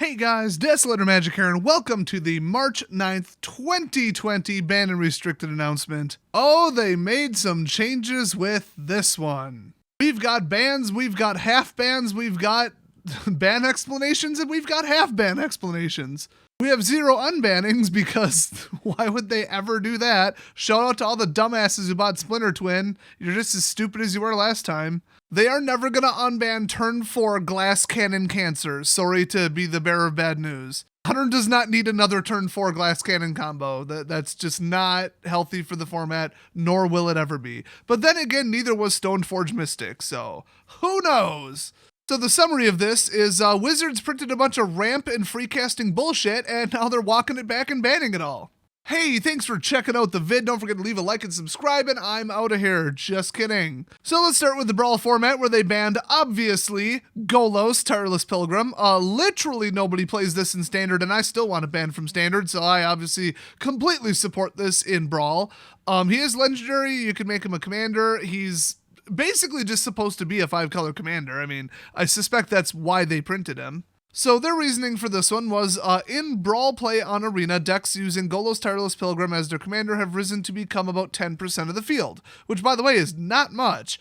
Hey guys, Desolator Magic here, and welcome to the March 9th, 2020 Banned and Restricted announcement. Oh, they made some changes with this one. We've got bans, we've got half bans, we've got ban explanations, and we've got half ban explanations. We have zero unbannings because why would they ever do that? Shout out to all the dumbasses who bought Splinter Twin. You're just as stupid as you were last time. They are never going to unban turn 4 glass cannon cancer. Sorry to be the bearer of bad news. Hunter does not need another turn 4 glass cannon combo. That's just not healthy for the format, nor will it ever be. But then again, neither was Stoneforge Mystic, so who knows? So the summary of this is Wizards printed a bunch of ramp and free casting bullshit, and now they're walking it back and banning it all. Hey, thanks for checking out the vid. Don't forget to leave a like and subscribe, and I'm out of here. Just kidding. So let's start with the Brawl format, where they banned, obviously, Golos, Tireless Pilgrim. Literally nobody plays this in Standard, and I still want to ban from Standard, so I obviously completely support this in Brawl. He is legendary. You can make him a commander. He's basically just supposed to be a 5-color commander. I mean, I suspect that's why they printed him. So their reasoning for this one was, in Brawl play on Arena, decks using Golos Tireless Pilgrim as their commander have risen to become about 10% of the field, which, by the way, is not much.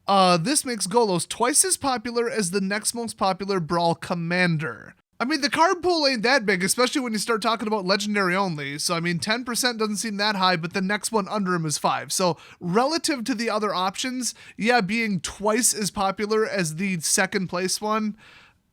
This makes Golos twice as popular as the next most popular Brawl commander. I mean, the card pool ain't that big, especially when you start talking about legendary only. So, I mean, 10% doesn't seem that high, but the next one under him is 5. So, relative to the other options, yeah, being twice as popular as the second place one,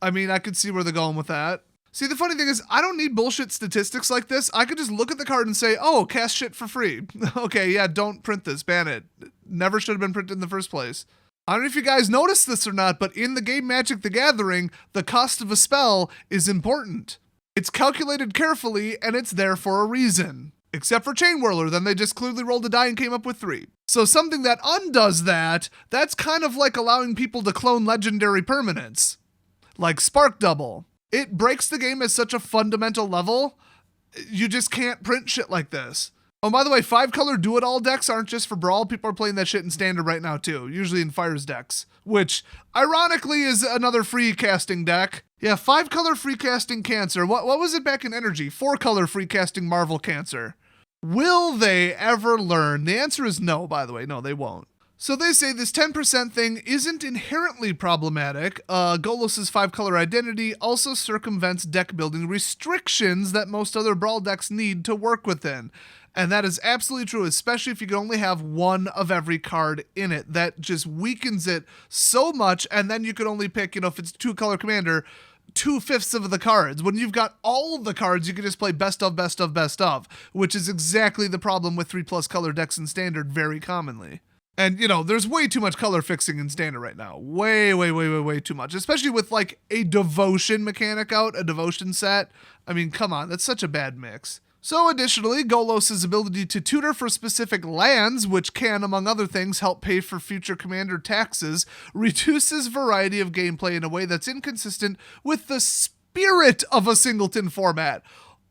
I mean, I could see where they're going with that. See, the funny thing is, I don't need bullshit statistics like this. I could just look at the card and say, oh, cast shit for free. Okay, yeah, don't print this, ban it. Never should have been printed in the first place. I don't know if you guys noticed this or not, but in the game Magic the Gathering, the cost of a spell is important. It's calculated carefully, and it's there for a reason. Except for Chain Whirler, then they just clearly rolled a die and came up with 3. So something that undoes that, that's kind of like allowing people to clone legendary permanents. Like Spark Double. It breaks the game at such a fundamental level, you just can't print shit like this. Oh, by the way, 5-color do-it-all decks aren't just for Brawl. People are playing that shit in Standard right now, too. Usually in Fire's decks. Which, ironically, is another free casting deck. Yeah, 5-color free casting Cancer. What was it back in Energy? 4-color free casting Marvel Cancer. Will they ever learn? The answer is no, by the way. No, they won't. So they say this 10% thing isn't inherently problematic. Golos' 5-color identity also circumvents deck building restrictions that most other Brawl decks need to work within. And that is absolutely true, especially if you can only have one of every card in it. That just weakens it so much, and then you can only pick, if it's 2-color commander, 2/5 of the cards. When you've got all of the cards, you can just play best of, best of, best of, which is exactly the problem with 3+ color decks in Standard very commonly. And, there's way too much color fixing in Standard right now. Way, way, way, way, way too much. Especially with, like, a Devotion mechanic out, a Devotion set. I mean, come on, that's such a bad mix. So, additionally, Golos' ability to tutor for specific lands, which can, among other things, help pay for future commander taxes, reduces variety of gameplay in a way that's inconsistent with the spirit of a singleton format.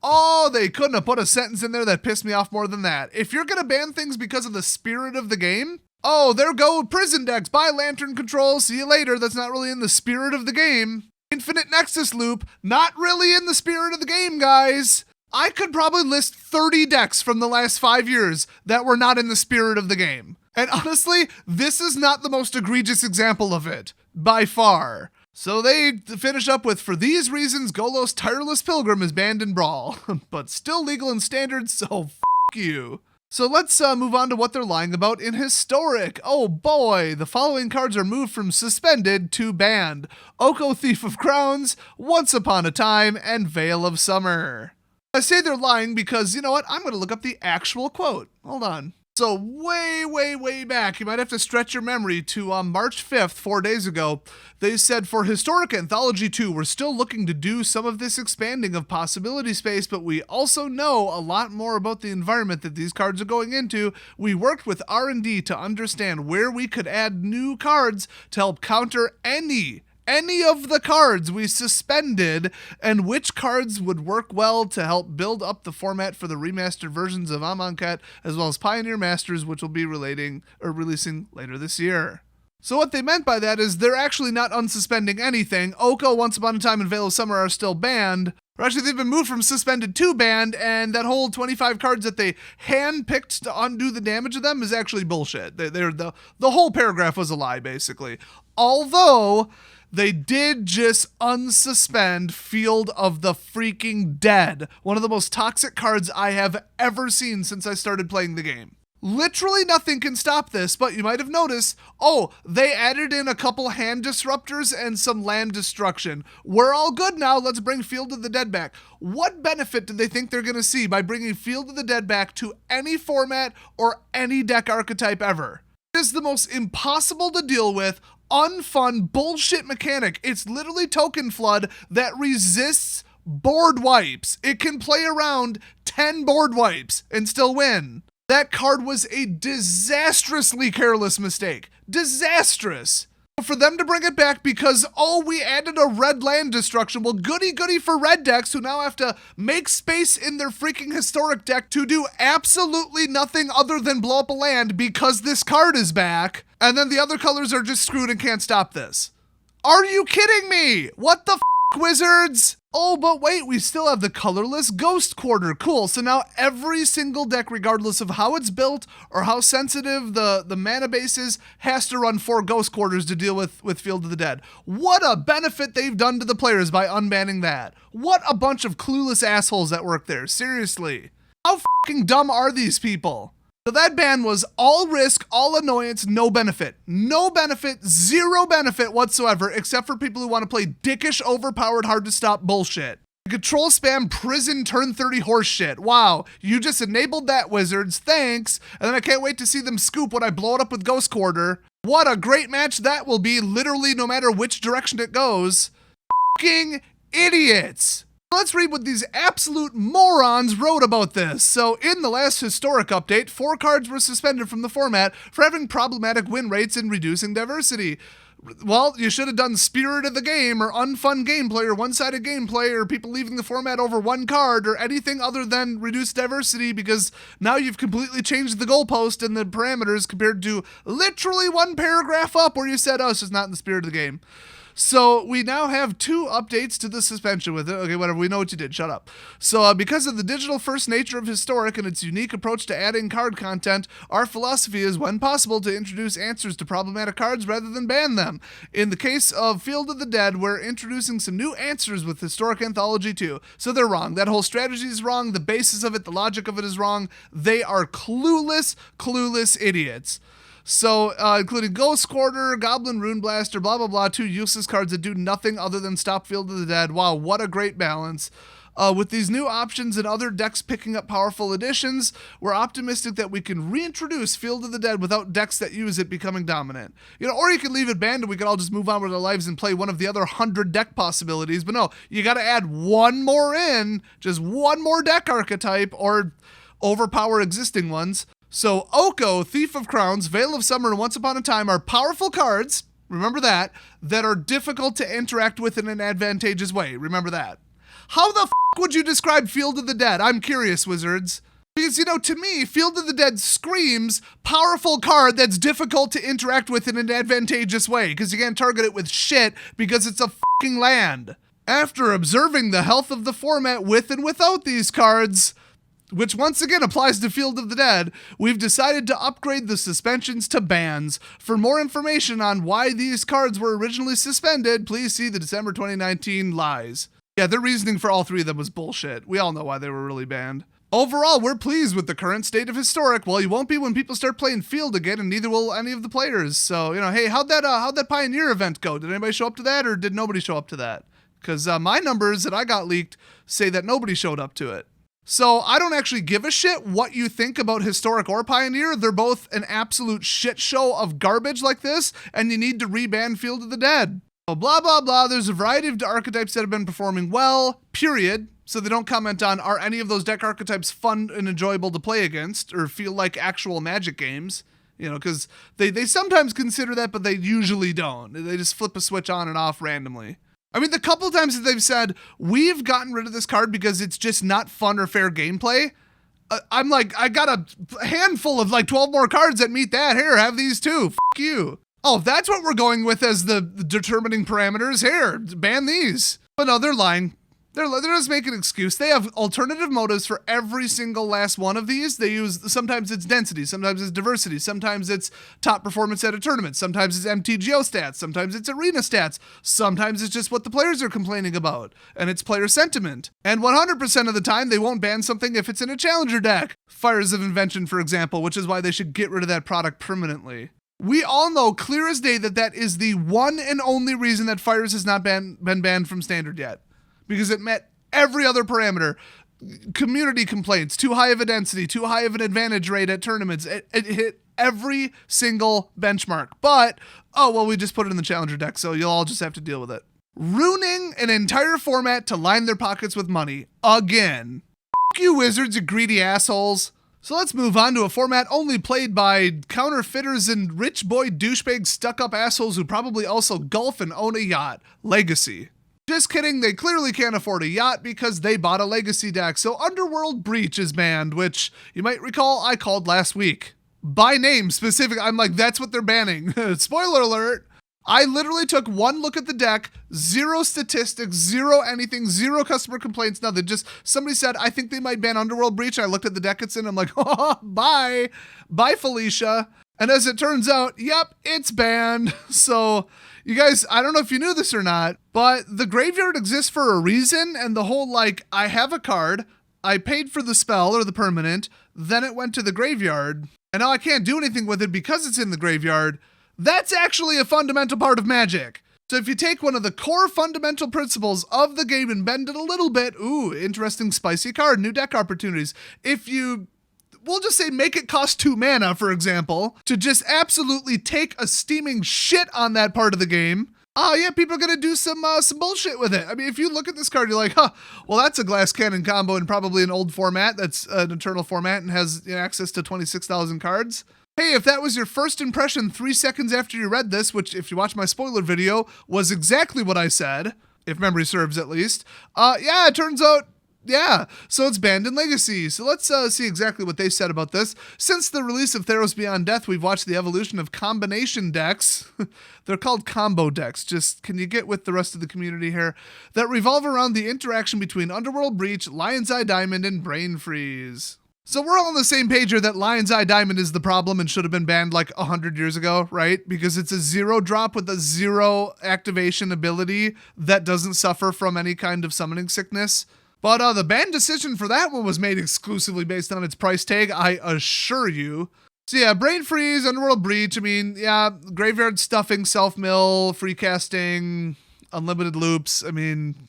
Oh, they couldn't have put a sentence in there that pissed me off more than that. If you're going to ban things because of the spirit of the game, oh, there go prison decks, buy Lantern Control, see you later, that's not really in the spirit of the game. Infinite Nexus Loop, not really in the spirit of the game, guys. I could probably list 30 decks from the last 5 years that were not in the spirit of the game. And honestly, this is not the most egregious example of it, by far. So they finish up with, for these reasons, Golos Tireless Pilgrim is banned in Brawl, but still legal in Standard, so f*** you. So let's move on to what they're lying about in Historic. Oh boy, the following cards are moved from suspended to banned. Oko Thief of Crowns, Once Upon a Time, and Veil of Summer. I say they're lying because, you know what, I'm going to look up the actual quote. Hold on. So way, way, way back, you might have to stretch your memory to March 5th, 4 days ago, they said, for Historic Anthology 2, we're still looking to do some of this expanding of possibility space, but we also know a lot more about the environment that these cards are going into. We worked with R&D to understand where we could add new cards to help counter any of the cards we suspended, and which cards would work well to help build up the format for the remastered versions of Amonkhet, as well as Pioneer Masters, which will be releasing later this year. So what they meant by that is they're actually not unsuspending anything. Oko, Once Upon a Time, and Veil of Summer are still banned. Or actually, they've been moved from suspended to banned, and that whole 25 cards that they hand-picked to undo the damage of them is actually bullshit. The whole paragraph was a lie, basically. Although, they did just unsuspend Field of the Freaking Dead, one of the most toxic cards I have ever seen since I started playing the game. Literally nothing can stop this, but you might have noticed, they added in a couple hand disruptors and some land destruction. We're all good now, let's bring Field of the Dead back. What benefit do they think they're going to see by bringing Field of the Dead back to any format or any deck archetype ever? It is the most impossible to deal with, unfun bullshit mechanic. It's literally Token Flood that resists board wipes. It can play around 10 board wipes and still win. That card was a disastrously careless mistake. Disastrous. For them to bring it back because, we added a red land destruction. Well, goody for red decks who now have to make space in their freaking historic deck to do absolutely nothing other than blow up a land because this card is back. And then the other colors are just screwed and can't stop this. Are you kidding me? What the Wizards? Oh, but wait, we still have the colorless Ghost Quarter. Cool. So now every single deck, regardless of how it's built or how sensitive the mana base is, has to run 4 Ghost Quarters to deal with Field of the Dead. What a benefit they've done to the players by unbanning that. What a bunch of clueless assholes that work there. Seriously. How fucking dumb are these people? So that ban was all risk, all annoyance, no benefit. No benefit, zero benefit whatsoever, except for people who want to play dickish, overpowered, hard to stop bullshit. Control spam prison turn 30 horse shit. Wow, you just enabled that, Wizards, thanks. And then I can't wait to see them scoop when I blow it up with Ghost Quarter. What a great match that will be, literally no matter which direction it goes. Fucking idiots. Let's read what these absolute morons wrote about this. So in the last historic update, 4 cards were suspended from the format for having problematic win rates and reducing diversity. Well, you should have done Spirit of the Game or unfun gameplay or one-sided gameplay or people leaving the format over 1 card or anything other than reduced diversity, because now you've completely changed the goalpost and the parameters compared to literally 1 paragraph up where you said, it's just not in the spirit of the game. So we now have 2 updates to the suspension with it. Okay, whatever, we know what you did, shut up. So because of the digital first nature of Historic and its unique approach to adding card content, our philosophy is, when possible, to introduce answers to problematic cards rather than ban them. In the case of Field of the Dead, we're introducing some new answers with Historic Anthology 2. So they're wrong. That whole strategy is wrong. The basis of it, the logic of it is wrong. They are clueless idiots. So, including Ghost Quarter, Goblin Rune Blaster, blah, blah, blah, 2 useless cards that do nothing other than stop Field of the Dead. Wow, what a great balance. With these new options and other decks picking up powerful additions, we're optimistic that we can reintroduce Field of the Dead without decks that use it becoming dominant. Or you can leave it banned and we can all just move on with our lives and play one of the other 100 deck possibilities. But no, you gotta add 1 more in, just 1 more deck archetype, or overpower existing ones. So Oko, Thief of Crowns, Veil of Summer, and Once Upon a Time are powerful cards, remember that are difficult to interact with in an advantageous way, remember that. How the would you describe Field of the Dead? I'm curious, Wizards. Because, to me, Field of the Dead screams powerful card that's difficult to interact with in an advantageous way, because you can't target it with shit because it's a fucking land. After observing the health of the format with and without these cards, which once again applies to Field of the Dead, we've decided to upgrade the suspensions to bans. For more information on why these cards were originally suspended, please see the December 2019 lies. Yeah, their reasoning for all 3 of them was bullshit. We all know why they were really banned. Overall, we're pleased with the current state of Historic. Well, you won't be when people start playing Field again, and neither will any of the players. So, hey, how'd that Pioneer event go? Did anybody show up to that, or did nobody show up to that? Because my numbers that I got leaked say that nobody showed up to it. So I don't actually give a shit what you think about Historic or Pioneer. They're both an absolute shit show of garbage like this, and you need to reban Field of the Dead. So blah, blah, blah. There's a variety of archetypes that have been performing well, period. So they don't comment on, are any of those deck archetypes fun and enjoyable to play against or feel like actual Magic games? Because they sometimes consider that, but they usually don't. They just flip a switch on and off randomly. I mean, the couple of times that they've said, we've gotten rid of this card because it's just not fun or fair gameplay, I'm like, I got a handful of 12 more cards that meet that. Here, have these too. F*** you. Oh, that's what we're going with as the determining parameters. Here, ban these. But no, they're lying. They're just making an excuse. They have alternative motives for every single last one of these. They use, sometimes it's density, sometimes it's diversity, sometimes it's top performance at a tournament, sometimes it's MTGO stats, sometimes it's arena stats, sometimes it's just what the players are complaining about, and it's player sentiment. And 100% of the time, they won't ban something if it's in a challenger deck. Fires of Invention, for example, which is why they should get rid of that product permanently. We all know clear as day that that is the one and only reason that Fires has not been banned from Standard yet. Because it met every other parameter. Community complaints, too high of a density, too high of an advantage rate at tournaments. It hit every single benchmark. But, oh, well, we just put it in the challenger deck, so you'll all just have to deal with it. Ruining an entire format to line their pockets with money. Again. F*** you, Wizards, you greedy assholes. So let's move on to a format only played by counterfeiters and rich boy douchebag stuck-up assholes who probably also golf and own a yacht. Legacy. Just kidding, they clearly can't afford a yacht because they bought a Legacy deck, so Underworld Breach is banned, which you might recall I called last week. By name, specific, I'm like, that's what they're banning. Spoiler alert! I literally took one look at the deck, zero statistics, zero anything, zero customer complaints, nothing. Just somebody said, I think they might ban Underworld Breach. I looked at the deck it's in, I'm like, oh, bye. Bye, Felicia. And as it turns out, yep, it's banned. So, you guys, I don't know if you knew this or not, but the graveyard exists for a reason, and the whole, like, I have a card, I paid for the spell or the permanent, then it went to the graveyard, and now I can't do anything with it because it's in the graveyard. That's actually a fundamental part of Magic. So if you take one of the core fundamental principles of the game and bend it a little bit, ooh, interesting spicy card, new deck opportunities. If you, we'll just say make it cost 2 mana, for example, to just absolutely take a steaming shit on that part of the game, yeah, people are going to do some bullshit with it. I mean, if you look at this card, you're like, huh, well, that's a glass cannon combo in probably an old format that's an eternal format and has access to 26,000 cards. Hey, if that was your first impression 3 seconds after you read this, which if you watch my spoiler video was exactly what I said, if memory serves at least, yeah, it turns out, yeah, so it's banned in Legacy. So let's see exactly what they said about this. Since the release of Theros Beyond Death, we've watched the evolution of combination decks. They're called combo decks. Just, can you get with the rest of the community here? That revolve around the interaction between Underworld Breach, Lion's Eye Diamond, and Brain Freeze. So we're all on the same page here that Lion's Eye Diamond is the problem and should have been banned like 100 years ago, right? Because it's a 0 drop with a 0 activation ability that doesn't suffer from any kind of summoning sickness. But the ban decision for that one was made exclusively based on its price tag, I assure you. So yeah, Brain Freeze, Underworld Breach, I mean, yeah, Graveyard Stuffing, Self-Mill, Free Casting, Unlimited Loops. I mean,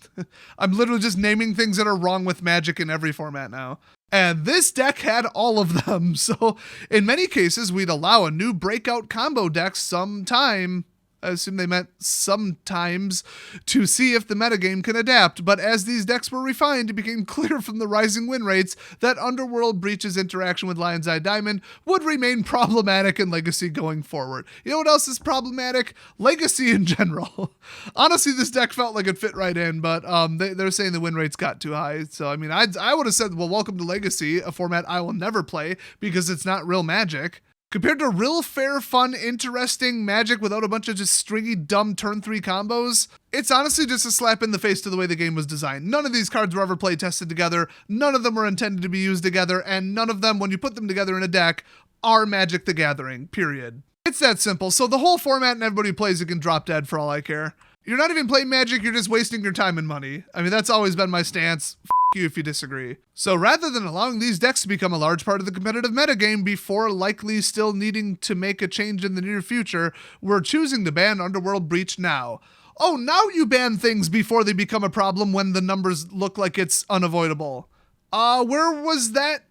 I'm literally just naming things that are wrong with Magic in every format now. And this deck had all of them, so in many cases, we'd allow a new breakout combo deck sometime, I assume they meant sometimes, to see if the metagame can adapt. But as these decks were refined, it became clear from the rising win rates that Underworld Breach's interaction with Lion's Eye Diamond would remain problematic in Legacy going forward. You know what else is problematic? Legacy in general. Honestly, this deck felt like it fit right in, but they're saying the win rates got too high. So, I mean, I would have said, well, welcome to Legacy, a format I will never play because it's not real Magic. Compared to real fair, fun, interesting Magic without a bunch of just stringy, dumb turn 3 combos, it's honestly just a slap in the face to the way the game was designed. None of these cards were ever play tested together, none of them were intended to be used together, and none of them, when you put them together in a deck, are Magic the Gathering, period. It's that simple, so the whole format and everybody who plays it can drop dead for all I care. You're not even playing Magic, you're just wasting your time and money. I mean, that's always been my stance. You if you disagree. So rather than allowing these decks to become a large part of the competitive metagame before likely still needing to make a change in the near future, we're choosing to ban Underworld Breach now. Oh, now you ban things before they become a problem when the numbers look like it's unavoidable. Where was that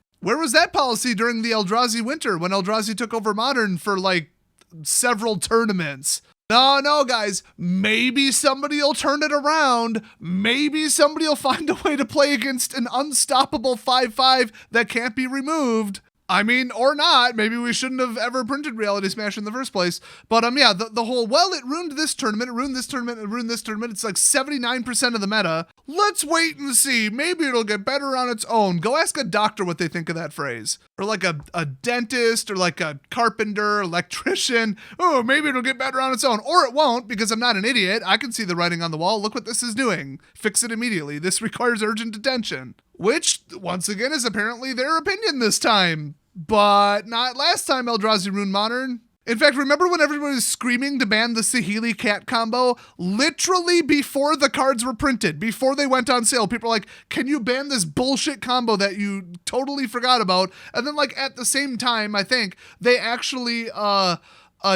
policy during the Eldrazi winter when Eldrazi took over Modern for like several tournaments? No, guys, maybe somebody will turn it around. Maybe somebody will find a way to play against an unstoppable 5/5 that can't be removed. I mean, or not. Maybe we shouldn't have ever printed Reality Smash in the first place. But yeah, the whole, well, it ruined this tournament, it ruined this tournament, it ruined this tournament. It's like 79% of the meta. Let's wait and see. Maybe it'll get better on its own. Go ask a doctor what they think of that phrase. Or like a dentist, or like a carpenter, electrician. Oh, maybe it'll get better on its own. Or it won't, because I'm not an idiot. I can see the writing on the wall. Look what this is doing. Fix it immediately. This requires urgent attention. Which, once again, is apparently their opinion this time. But not last time Eldrazi ruined Modern. In fact, remember when everybody was screaming to ban the Saheeli Cat combo? Literally before the cards were printed, before they went on sale, people were like, can you ban this bullshit combo that you totally forgot about? And then like at the same time, I think, they actually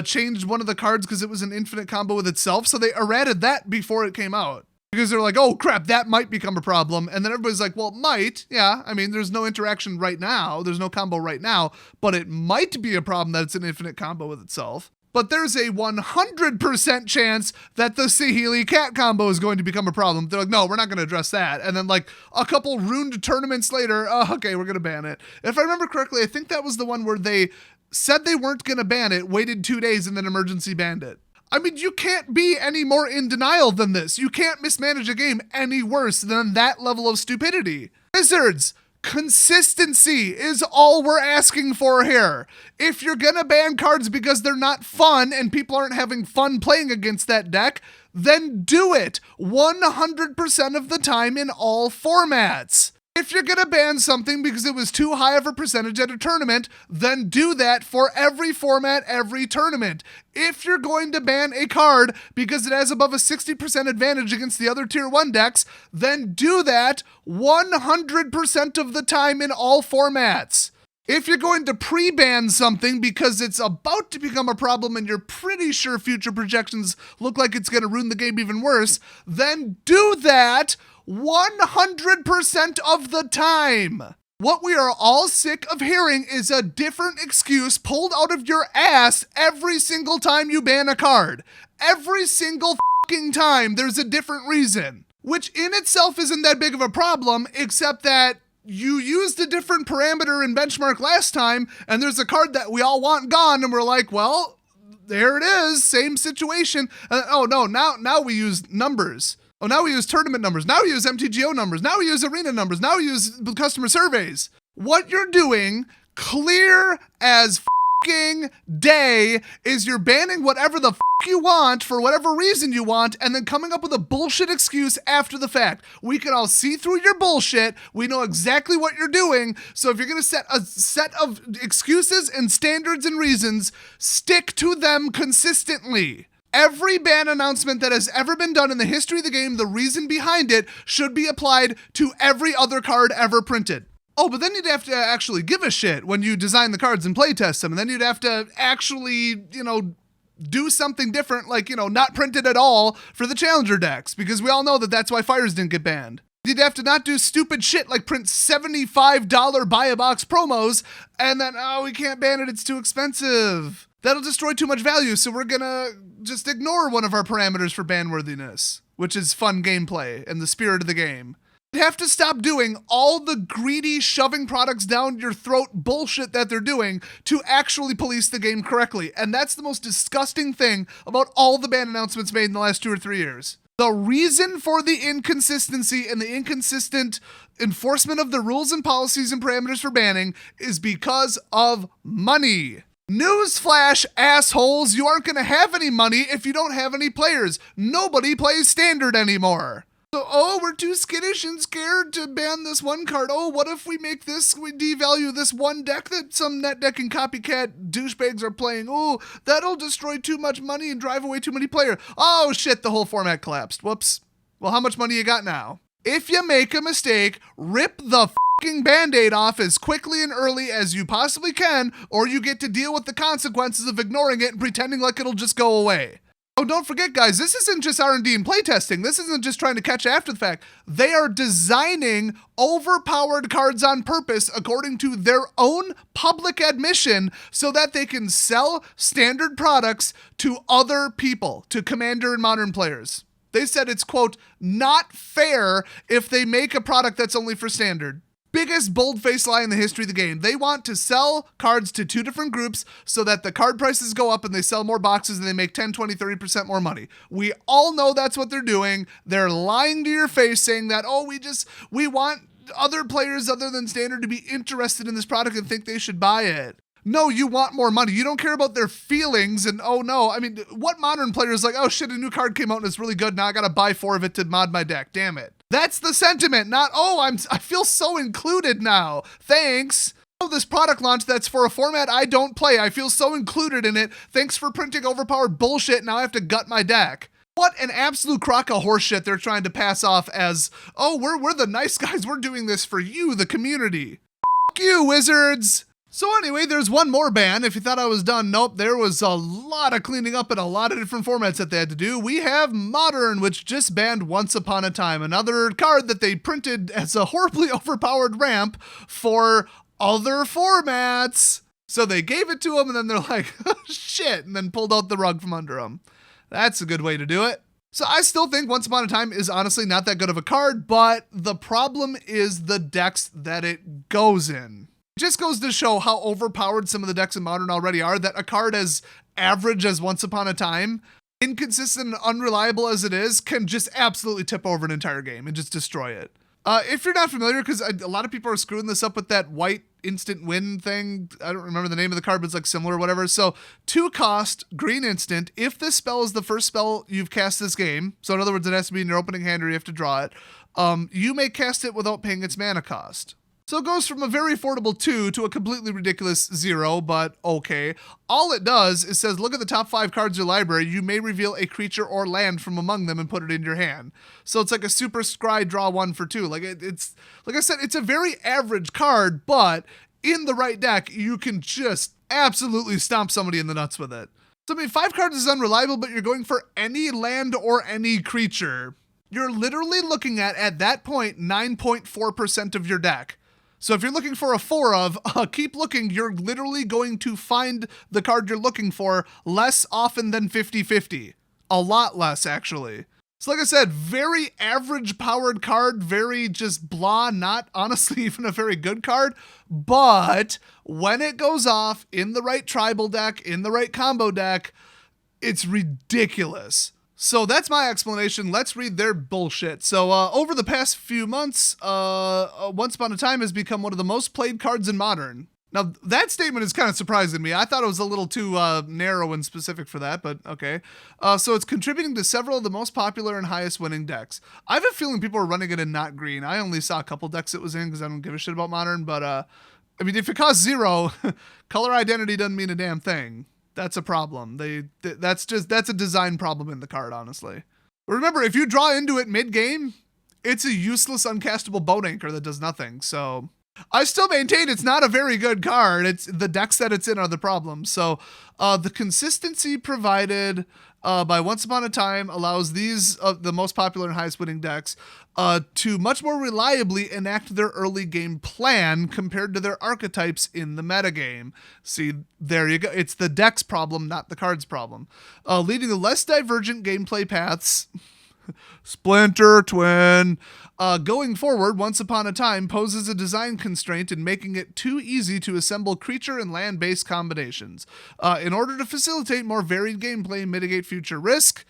changed one of the cards because it was an infinite combo with itself. So they errated that before it came out. Because they're like, oh crap, that might become a problem. And then everybody's like, well, it might. Yeah, I mean, there's no interaction right now. There's no combo right now. But it might be a problem that it's an infinite combo with itself. But there's a 100% chance that the Saheeli Cat combo is going to become a problem. They're like, no, we're not going to address that. And then like a couple ruined tournaments later, oh, okay, we're going to ban it. If I remember correctly, I think that was the one where they said they weren't going to ban it, waited 2 days, and then emergency banned it. I mean, you can't be any more in denial than this. You can't mismanage a game any worse than that level of stupidity. Wizards, consistency is all we're asking for here. If you're gonna ban cards because they're not fun and people aren't having fun playing against that deck, then do it 100% of the time in all formats. If you're gonna ban something because it was too high of a percentage at a tournament, then do that for every format, every tournament. If you're going to ban a card because it has above a 60% advantage against the other tier 1 decks, then do that 100% of the time in all formats. If you're going to pre-ban something because it's about to become a problem and you're pretty sure future projections look like it's going to ruin the game even worse, then do that 100% of the time. What we are all sick of hearing is a different excuse pulled out of your ass every single time you ban a card. Every single fucking time there's a different reason, which in itself isn't that big of a problem, except that you used a different parameter and benchmark last time, and there's a card that we all want gone, and we're like, well, there it is, same situation. Oh no, now we use numbers. Oh, now we use tournament numbers. Now we use MTGO numbers. Now we use arena numbers. Now we use customer surveys. What you're doing, clear as fucking day, is you're banning whatever the you want for whatever reason you want, and then coming up with a bullshit excuse after the fact. We can all see through your bullshit. We know exactly what you're doing. So if you're going to set a set of excuses and standards and reasons, stick to them consistently. Every ban announcement that has ever been done in the history of the game, the reason behind it should be applied to every other card ever printed. Oh, but then you'd have to actually give a shit when you design the cards and playtest them. And then you'd have to actually, do something different, like, not printed at all for the challenger decks, because we all know that that's why fires didn't get banned. You'd have to not do stupid shit like print $75 buy a box promos and then, oh, we can't ban it, it's too expensive. That'll destroy too much value, so we're gonna just ignore one of our parameters for banworthiness, which is fun gameplay and the spirit of the game. You have to stop doing all the greedy shoving products down your throat bullshit that they're doing to actually police the game correctly. And that's the most disgusting thing about all the ban announcements made in the last 2 or 3 years. The reason for the inconsistency and the inconsistent enforcement of the rules and policies and parameters for banning is because of money. Newsflash, assholes, you aren't going to have any money if you don't have any players. Nobody plays standard anymore. So, oh, we're too skittish and scared to ban this one card. Oh, what if we devalue this one deck that some net decking copycat douchebags are playing? Oh, that'll destroy too much money and drive away too many players. Oh, shit, the whole format collapsed. Whoops. Well, how much money you got now? If you make a mistake, rip the fucking Band-Aid off as quickly and early as you possibly can, or you get to deal with the consequences of ignoring it and pretending like it'll just go away. Oh, don't forget, guys, this isn't just R&D and playtesting. This isn't just trying to catch after the fact. They are designing overpowered cards on purpose according to their own public admission so that they can sell standard products to other people, to Commander and Modern players. They said it's, quote, not fair if they make a product that's only for standard. Biggest bold-faced lie in the history of the game. They want to sell cards to two different groups so that the card prices go up and they sell more boxes and they make 10, 20, 30% more money. We all know that's what they're doing. They're lying to your face saying that, oh, we want other players other than Standard to be interested in this product and think they should buy it. No, you want more money. You don't care about their feelings and, oh no. I mean, what Modern player is like, oh shit, a new card came out and it's really good. Now I gotta buy 4 of it to mod my deck. Damn it. That's the sentiment, not, oh, I feel so included now. Thanks. Oh, this product launch that's for a format I don't play. I feel so included in it. Thanks for printing overpowered bullshit. Now I have to gut my deck. What an absolute crock of horseshit they're trying to pass off as, oh, we're the nice guys. We're doing this for you, the community. F you, Wizards. So anyway, there's one more ban. If you thought I was done, nope. There was a lot of cleaning up in a lot of different formats that they had to do. We have Modern, which just banned Once Upon a Time, another card that they printed as a horribly overpowered ramp for other formats. So they gave it to them, and then they're like, oh, shit, and then pulled out the rug from under them. That's a good way to do it. So I still think Once Upon a Time is honestly not that good of a card, but the problem is the decks that it goes in. It just goes to show how overpowered some of the decks in Modern already are, that a card as average as Once Upon a Time, inconsistent and unreliable as it is, can just absolutely tip over an entire game and just destroy it. If you're not familiar, because a lot of people are screwing this up with that white instant win thing. I don't remember the name of the card, but it's like similar or whatever. So 2 cost, green instant. If this spell is the first spell you've cast this game, so in other words, it has to be in your opening hand or you have to draw it, you may cast it without paying its mana cost. So it goes from a very affordable 2 to a completely ridiculous 0, but okay. All it does is says, look at the top 5 cards of your library. You may reveal a creature or land from among them and put it in your hand. So it's like a super scry draw 1 for 2. Like it's like I said, it's a very average card, but in the right deck, you can just absolutely stomp somebody in the nuts with it. So I mean, 5 cards is unreliable, but you're going for any land or any creature. You're literally looking at that point, 9.4% of your deck. So if you're looking for a 4 of, keep looking, you're literally going to find the card you're looking for less often than 50-50. A lot less, actually. So like I said, very average powered card, very just blah, not honestly even a very good card. But when it goes off in the right tribal deck, in the right combo deck, it's ridiculous. So that's my explanation. Let's read their bullshit. So over the past few months, Once Upon a Time has become one of the most played cards in Modern. Now, that statement is kind of surprising me. I thought it was a little too narrow and specific for that, but okay. So it's contributing to several of the most popular and highest winning decks. I have a feeling people are running it in not green. I only saw a couple decks it was in because I don't give a shit about Modern, but I mean, if it costs 0, color identity doesn't mean a damn thing. That's a problem. That's a design problem in the card, honestly. Remember, if you draw into it mid-game, it's a useless uncastable bone anchor that does nothing. So I still maintain it's not a very good card. It's the decks that it's in are the problem. So the consistency provided by Once Upon a Time allows these the most popular and highest winning decks to much more reliably enact their early game plan compared to their archetypes in the metagame. See, there you go. It's the deck's problem, not the card's problem. Leading to less divergent gameplay paths. Splinter Twin. Going forward, Once Upon a Time poses a design constraint in making it too easy to assemble creature and land-based combinations. In order to facilitate more varied gameplay and mitigate future risk,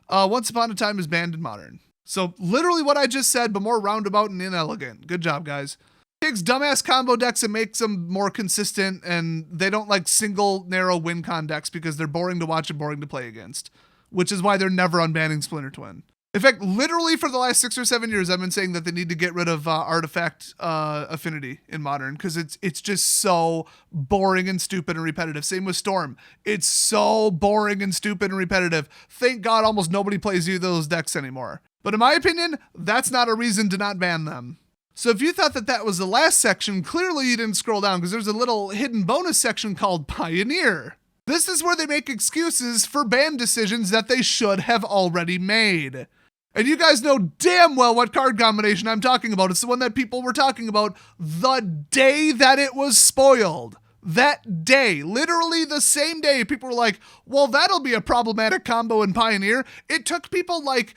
Once Upon a Time is banned in Modern. So literally what I just said, but more roundabout and inelegant. Good job, guys. Takes dumbass combo decks and makes them more consistent, and they don't like single narrow win con decks because they're boring to watch and boring to play against, which is why they're never unbanning Splinter Twin. In fact, literally for the last 6 or 7 years, I've been saying that they need to get rid of artifact affinity in Modern because it's just so boring and stupid and repetitive. Same with Storm. It's so boring and stupid and repetitive. Thank God almost nobody plays either of those decks anymore. But in my opinion, that's not a reason to not ban them. So if you thought that was the last section, clearly you didn't scroll down because there's a little hidden bonus section called Pioneer. This is where they make excuses for ban decisions that they should have already made. And you guys know damn well what card combination I'm talking about. It's the one that people were talking about the day that it was spoiled. That day, literally the same day, people were like, well, that'll be a problematic combo in Pioneer. It took people like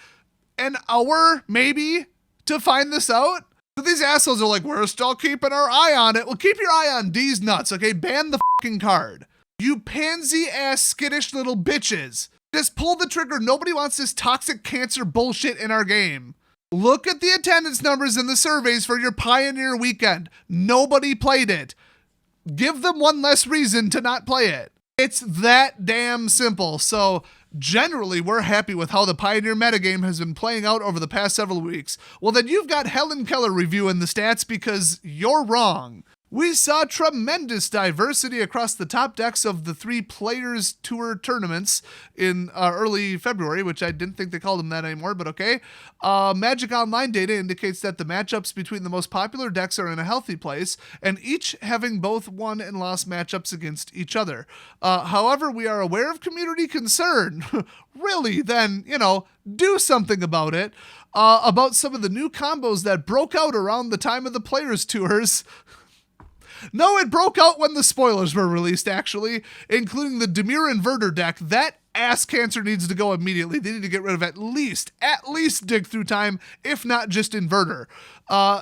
an hour, maybe, to find this out. So these assholes are like, we're still keeping our eye on it. Well, keep your eye on D's nuts, okay? Ban the fucking card. You pansy-ass skittish little bitches. Just pull the trigger. Nobody wants this toxic cancer bullshit in our game. Look at the attendance numbers in the surveys for your Pioneer weekend. Nobody played it. Give them one less reason to not play it. It's that damn simple. So generally, we're happy with how the Pioneer metagame has been playing out over the past several weeks. Well, then you've got Helen Keller reviewing the stats because you're wrong. We saw tremendous diversity across the top decks of the 3 Players Tour tournaments in early February, which I didn't think they called them that anymore, but okay. Magic Online data indicates that the matchups between the most popular decks are in a healthy place, and each having both won and lost matchups against each other. However, we are aware of community concern. Really, then, do something about it. About some of the new combos that broke out around the time of the Players Tours. No, it broke out when the spoilers were released, actually, including the Dimir Inverter deck. That ass cancer needs to go immediately. They need to get rid of at least Dig Through Time, if not just Inverter.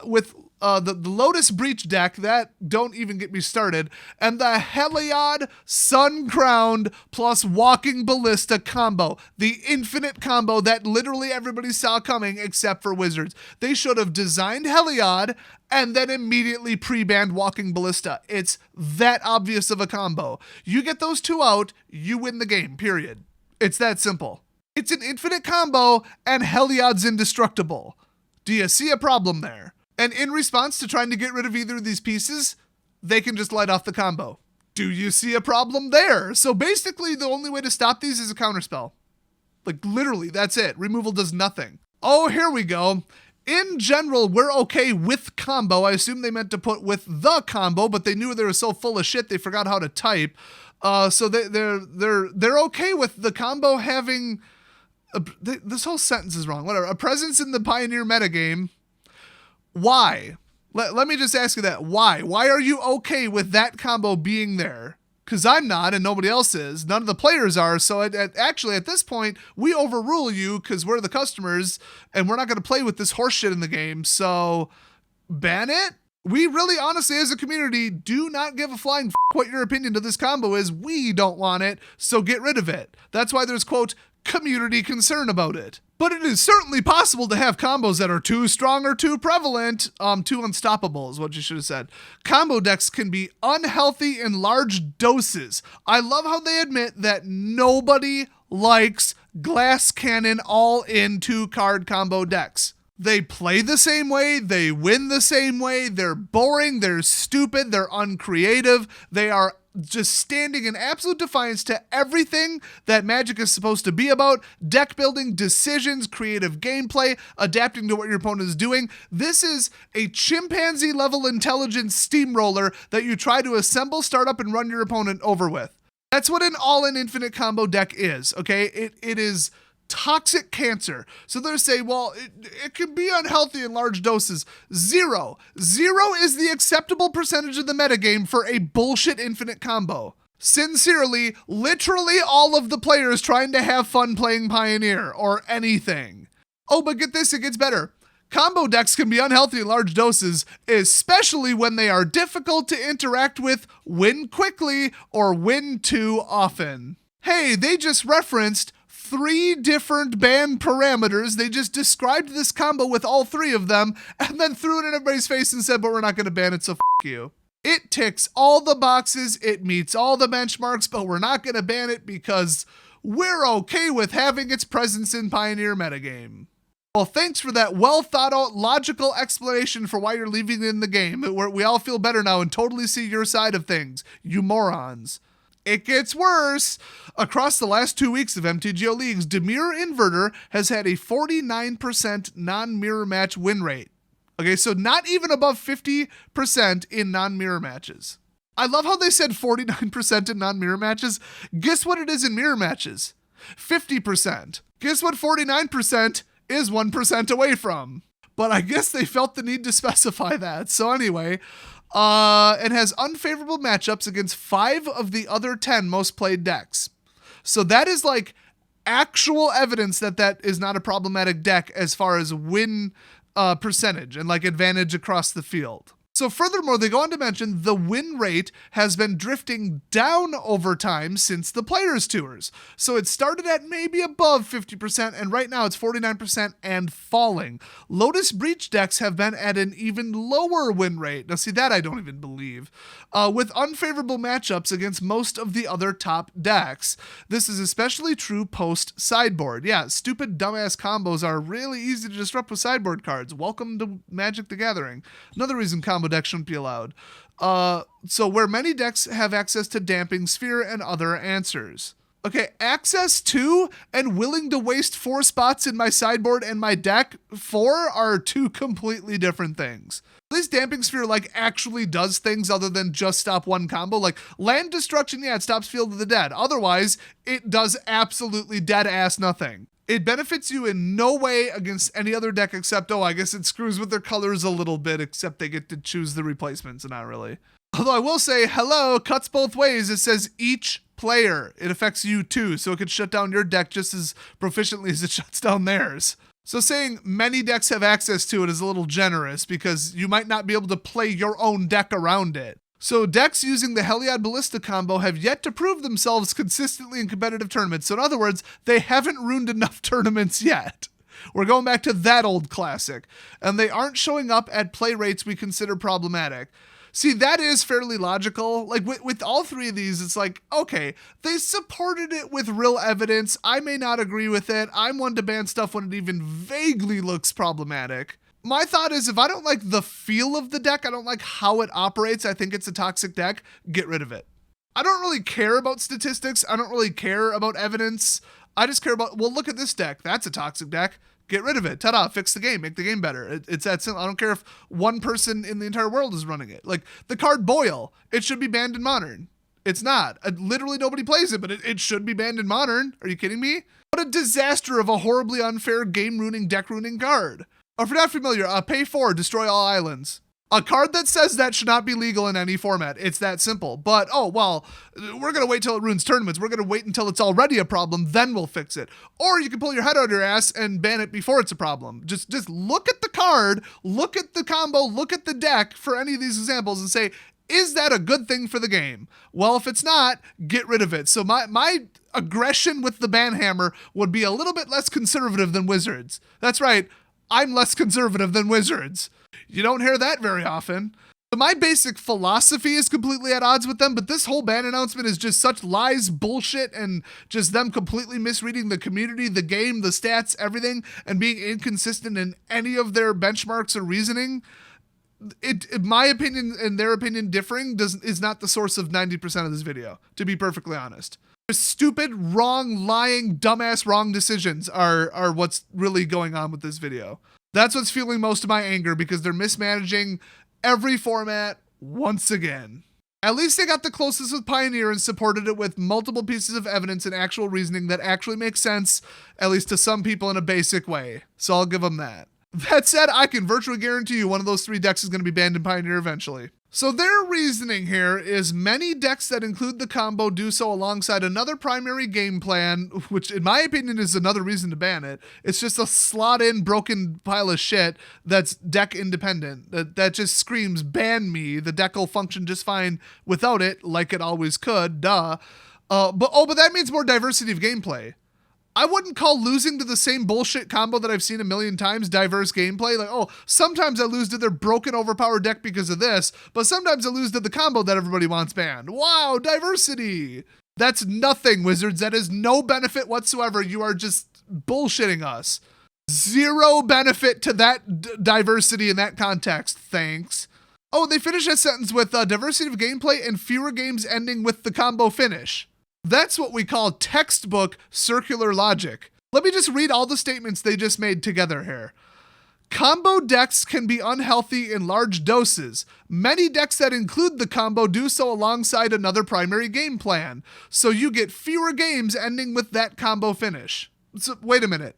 With the Lotus Breach deck, that don't even get me started, and the Heliod Sun Crowned plus Walking Ballista combo, the infinite combo that literally everybody saw coming except for Wizards. They should have designed Heliod and then immediately pre-banned Walking Ballista. It's that obvious of a combo. You get those two out, you win the game, period. It's that simple. It's an infinite combo and Heliod's indestructible. Do you see a problem there? And in response to trying to get rid of either of these pieces, they can just light off the combo. Do you see a problem there? So basically, the only way to stop these is a counterspell. Like, literally, that's it. Removal does nothing. Oh, here we go. In general, we're okay with combo. I assume they meant to put with the combo, but they knew they were so full of shit they forgot how to type. So they're okay with the combo having... this whole sentence is wrong. Whatever. A presence in the Pioneer metagame. Why? Let me just ask you that. Why? Why are you okay with that combo being there? Because I'm not and nobody else is. None of the players are. So actually, at this point, we overrule you because we're the customers and we're not going to play with this horseshit in the game. So ban it? We really, honestly, as a community, do not give a flying what your opinion to this combo is. We don't want it, so get rid of it. That's why there's, quote, community concern about it. But it is certainly possible to have combos that are too strong or too prevalent, too unstoppable is what you should have said. Combo decks can be unhealthy in large doses. I love how they admit that nobody likes glass cannon all-in 2-card combo decks. They play the same way, they win the same way, they're boring, they're stupid, they're uncreative, they are just standing in absolute defiance to everything that Magic is supposed to be about: deck building, decisions, creative gameplay, adapting to what your opponent is doing. This is a chimpanzee level intelligence steamroller that you try to assemble, start up, and run your opponent over with. That's what an all-in infinite combo deck is, okay? It is toxic cancer. So they're saying, well, it can be unhealthy in large doses. Zero is the acceptable percentage of the metagame for a bullshit infinite combo. Sincerely, literally all of the players trying to have fun playing Pioneer or anything. Oh, but get this, it gets better. Combo decks can be unhealthy in large doses, especially when they are difficult to interact with, win quickly, or win too often. Hey, they just referenced 3 different ban parameters. They just described this combo with all 3 of them and then threw it in everybody's face and said, but we're not going to ban it, so f*** you. It ticks all the boxes, it meets all the benchmarks, but we're not going to ban it because we're okay with having its presence in Pioneer metagame. Well, thanks for that well thought out, logical explanation for why you're leaving it in the game. We all feel better now and totally see your side of things, you morons. It gets worse. Across the last 2 weeks of MTGO leagues, Dimir Inverter has had a 49% non-mirror match win rate. Okay, so not even above 50% in non-mirror matches. I love how they said 49% in non-mirror matches. Guess what it is in mirror matches? 50%. Guess what 49% is 1% away from? But I guess they felt the need to specify that. So anyway, it has unfavorable matchups against 5 of the other 10 most played decks. So that is like actual evidence that is not a problematic deck as far as win percentage and like advantage across the field. So furthermore, they go on to mention the win rate has been drifting down over time since the Players Tours. So it started at maybe above 50%, and right now it's 49% and falling. Lotus Breach decks have been at an even lower win rate. Now see, that I don't even believe. With unfavorable matchups against most of the other top decks. This is especially true post-sideboard. Yeah, stupid dumbass combos are really easy to disrupt with sideboard cards. Welcome to Magic the Gathering. Another reason combo decks shouldn't be allowed. So where many decks have access to Damping Sphere and other answers. Okay, access to and willing to waste 4 spots in my sideboard and my deck 4 are 2 completely different things. At least Damping Sphere like actually does things other than just stop one combo. Like land destruction, yeah, it stops Field of the Dead. Otherwise, it does absolutely dead ass nothing. It benefits you in no way against any other deck except, I guess it screws with their colors a little bit, except they get to choose the replacements, and not really. Although I will say, hello, cuts both ways. It says each player. It affects you too, so it could shut down your deck just as proficiently as it shuts down theirs. So saying many decks have access to it is a little generous because you might not be able to play your own deck around it. So decks using the Heliod Ballista combo have yet to prove themselves consistently in competitive tournaments. So in other words, they haven't ruined enough tournaments yet. We're going back to that old classic. And they aren't showing up at play rates we consider problematic. See, that is fairly logical. Like with all 3 of these, it's like, okay, they supported it with real evidence. I may not agree with it. I'm one to ban stuff when it even vaguely looks problematic. My thought is if I don't like the feel of the deck, I don't like how it operates, I think it's a toxic deck, get rid of it. I don't really care about statistics. I don't really care about evidence. I just care about, well, look at this deck. That's a toxic deck. Get rid of it. Ta-da, fix the game, make the game better. It's that simple. I don't care if one person in the entire world is running it. Like the card Boil, it should be banned in Modern. It's not. Literally nobody plays it, but it should be banned in Modern. Are you kidding me? What a disaster of a horribly unfair game-ruining, deck-ruining card. If you're not familiar, pay 4, destroy all islands. A card that says that should not be legal in any format. It's that simple. But, we're going to wait till it ruins tournaments. We're going to wait until it's already a problem, then we'll fix it. Or you can pull your head out of your ass and ban it before it's a problem. Just look at the card, look at the combo, look at the deck for any of these examples and say, is that a good thing for the game? Well, if it's not, get rid of it. So my aggression with the ban hammer would be a little bit less conservative than Wizards. That's right. I'm less conservative than Wizards. You don't hear that very often. So my basic philosophy is completely at odds with them, but this whole ban announcement is just such lies, bullshit, and just them completely misreading the community, the game, the stats, everything, and being inconsistent in any of their benchmarks or reasoning. In my opinion and their opinion differing is not the source of 90% of this video, to be perfectly honest. Stupid, wrong, lying, dumbass, wrong decisions are what's really going on with this video. That's what's fueling most of my anger because they're mismanaging every format once again. At least they got the closest with Pioneer and supported it with multiple pieces of evidence and actual reasoning that actually makes sense, at least to some people in a basic way. So I'll give them that. That said, I can virtually guarantee you one of those 3 decks is going to be banned in Pioneer eventually. So their reasoning here is many decks that include the combo do so alongside another primary game plan, which in my opinion is another reason to ban it. It's just a slot-in broken pile of shit that's deck independent. That just screams, ban me. The deck will function just fine without it, like it always could, duh. But that means more diversity of gameplay. I wouldn't call losing to the same bullshit combo that I've seen a million times diverse gameplay. Like, sometimes I lose to their broken, overpowered deck because of this, but sometimes I lose to the combo that everybody wants banned. Wow, diversity. That's nothing, Wizards. That is no benefit whatsoever. You are just bullshitting us. Zero benefit to that diversity in that context. Thanks. They finish that sentence with diversity of gameplay and fewer games ending with the combo finish. That's what we call textbook circular logic. Let me just read all the statements they just made together here. Combo decks can be unhealthy in large doses. Many decks that include the combo do so alongside another primary game plan. So you get fewer games ending with that combo finish. So, wait a minute.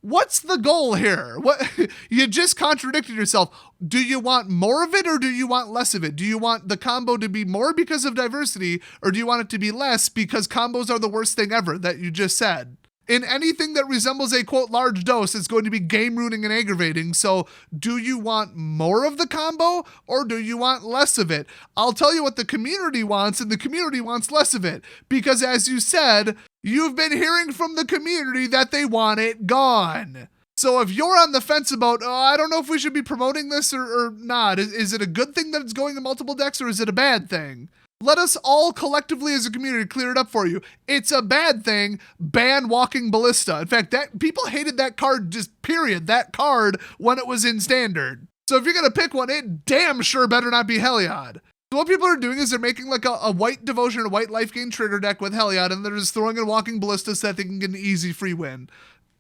What's the goal here? What you just contradicted yourself. Do you want more of it or do you want less of it? Do you want the combo to be more because of diversity or do you want it to be less because combos are the worst thing ever that you just said? In anything that resembles a, quote, large dose, it's going to be game-ruining and aggravating. So do you want more of the combo or do you want less of it? I'll tell you what the community wants, and the community wants less of it. Because as you said, you've been hearing from the community that they want it gone. So if you're on the fence about, I don't know if we should be promoting this or not, is it a good thing that it's going to multiple decks or is it a bad thing? Let us all collectively as a community clear it up for you. It's a bad thing. Ban Walking Ballista. In fact, that people hated that card, just period, that card when it was in standard. So if you're going to pick one, it damn sure better not be Heliod. So what people are doing is they're making like a white Devotion, a white life gain trigger deck with Heliod, and they're just throwing in Walking Ballista so that they can get an easy free win.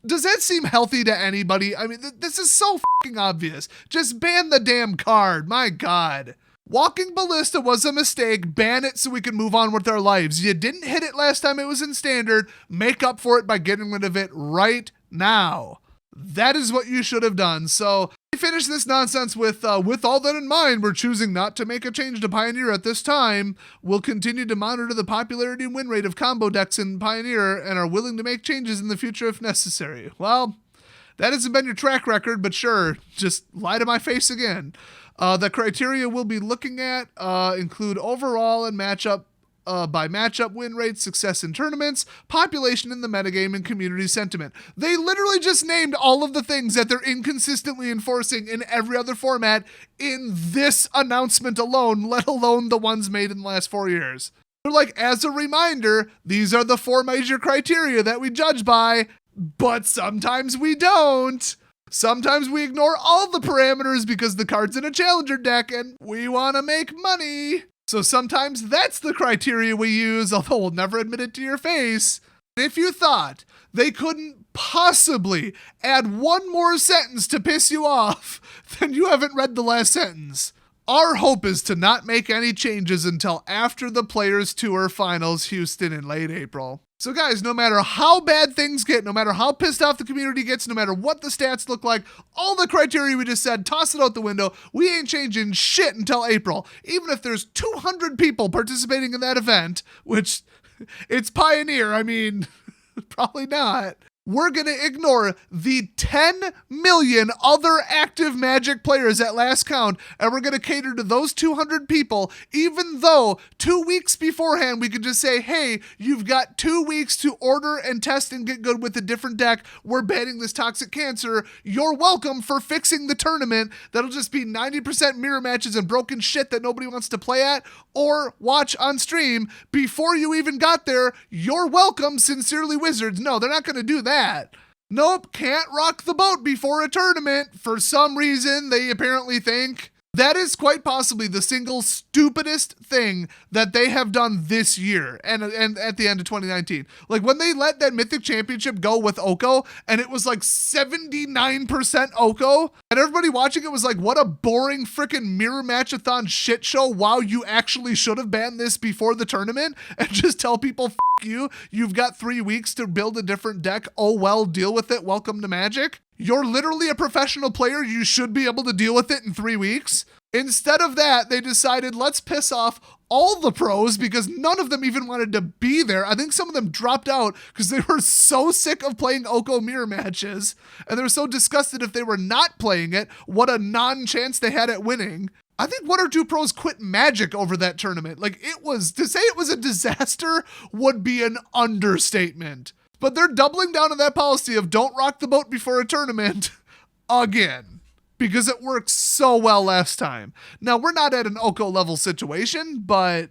Does that seem healthy to anybody? I mean, this is so fucking obvious. Just ban the damn card. My God. Walking Ballista was a mistake. Ban it so we can move on with our lives. You didn't hit it last time it was in standard. Make up for it by getting rid of it right now. That is what you should have done. So we finish this nonsense with all that in mind, we're choosing not to make a change to Pioneer at this time. We'll continue to monitor the popularity and win rate of combo decks in Pioneer and are willing to make changes in the future if necessary. Well, that hasn't been your track record, but sure, just lie to my face again. The criteria we'll be looking at include overall and matchup by matchup win rates, success in tournaments, population in the metagame, and community sentiment. They literally just named all of the things that they're inconsistently enforcing in every other format in this announcement alone, let alone the ones made in the last 4 years. They're like, as a reminder, these are the 4 major criteria that we judge by, but sometimes we don't. Sometimes we ignore all the parameters because the card's in a challenger deck and we want to make money. So sometimes that's the criteria we use, although we'll never admit it to your face. If you thought they couldn't possibly add one more sentence to piss you off, then you haven't read the last sentence. Our hope is to not make any changes until after the Players Tour Finals Houston in late April. So guys, no matter how bad things get, no matter how pissed off the community gets, no matter what the stats look like, all the criteria we just said, toss it out the window. We ain't changing shit until April. Even if there's 200 people participating in that event, which it's Pioneer, I mean, probably not. We're going to ignore the 10 million other active Magic players at last count, and we're going to cater to those 200 people, even though 2 weeks beforehand we could just say, hey, you've got 2 weeks to order and test and get good with a different deck. We're banning this Toxic Cancer. You're welcome for fixing the tournament. That'll just be 90% mirror matches and broken shit that nobody wants to play at or watch on stream. Before you even got there, you're welcome, Sincerely Wizards. No, they're not going to do that. Nope, can't rock the boat before a tournament. For some reason, they apparently think. That is quite possibly the single stupidest thing that they have done this year and at the end of 2019. Like when they let that Mythic Championship go with Oko and it was like 79% Oko and everybody watching it was like, what a boring freaking mirror matchathon shit show. Wow, you actually should have banned this before the tournament and just tell people, F you, you've got 3 weeks to build a different deck. Oh well, deal with it. Welcome to Magic. You're literally a professional player. You should be able to deal with it in 3 weeks. Instead of that, they decided, let's piss off all the pros because none of them even wanted to be there. I think some of them dropped out because they were so sick of playing Oko mirror matches and they were so disgusted if they were not playing it, what a non-chance they had at winning. I think 1 or 2 pros quit Magic over that tournament. Like it was, to say it was a disaster would be an understatement. But they're doubling down on that policy of don't rock the boat before a tournament again, because it worked so well last time. Now, we're not at an Oko level situation, but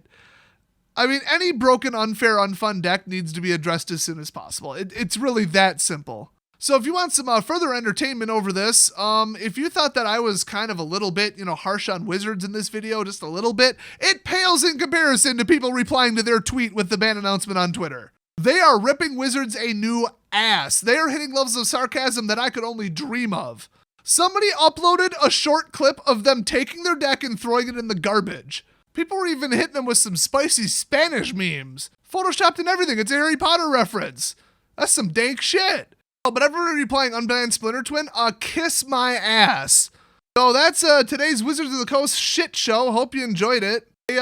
I mean, any broken, unfair, unfun deck needs to be addressed as soon as possible. It's really that simple. So if you want some further entertainment over this, if you thought that I was kind of a little bit, harsh on Wizards in this video, just a little bit, it pales in comparison to people replying to their tweet with the ban announcement on Twitter. They are ripping Wizards a new ass. They are hitting levels of sarcasm that I could only dream of. Somebody uploaded a short clip of them taking their deck and throwing it in the garbage. People were even hitting them with some spicy Spanish memes. Photoshopped and everything. It's a Harry Potter reference. That's some dank shit. Oh, but everybody playing Unbanned Splinter Twin, kiss my ass. So that's today's Wizards of the Coast shit show. Hope you enjoyed it. They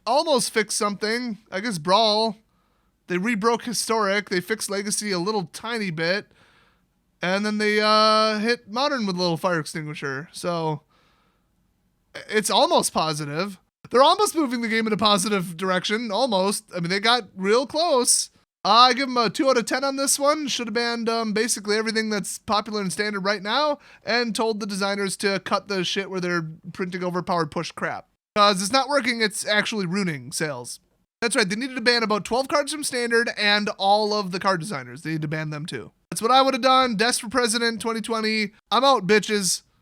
almost fixed something. I guess Brawl They rebroke Historic. They fixed Legacy a little tiny bit. And then they hit Modern with a little fire extinguisher. So it's almost positive. They're almost moving the game in a positive direction. Almost. I mean, they got real close. I give them a 2 out of 10 on this one. Should have banned basically everything that's popular and standard right now and told the designers to cut the shit where they're printing overpowered push crap. Because it's not working, it's actually ruining sales. That's right, they needed to ban about 12 cards from standard and all of the card designers. They need to ban them too. That's what I would have done. Desk for President 2020. I'm out, bitches.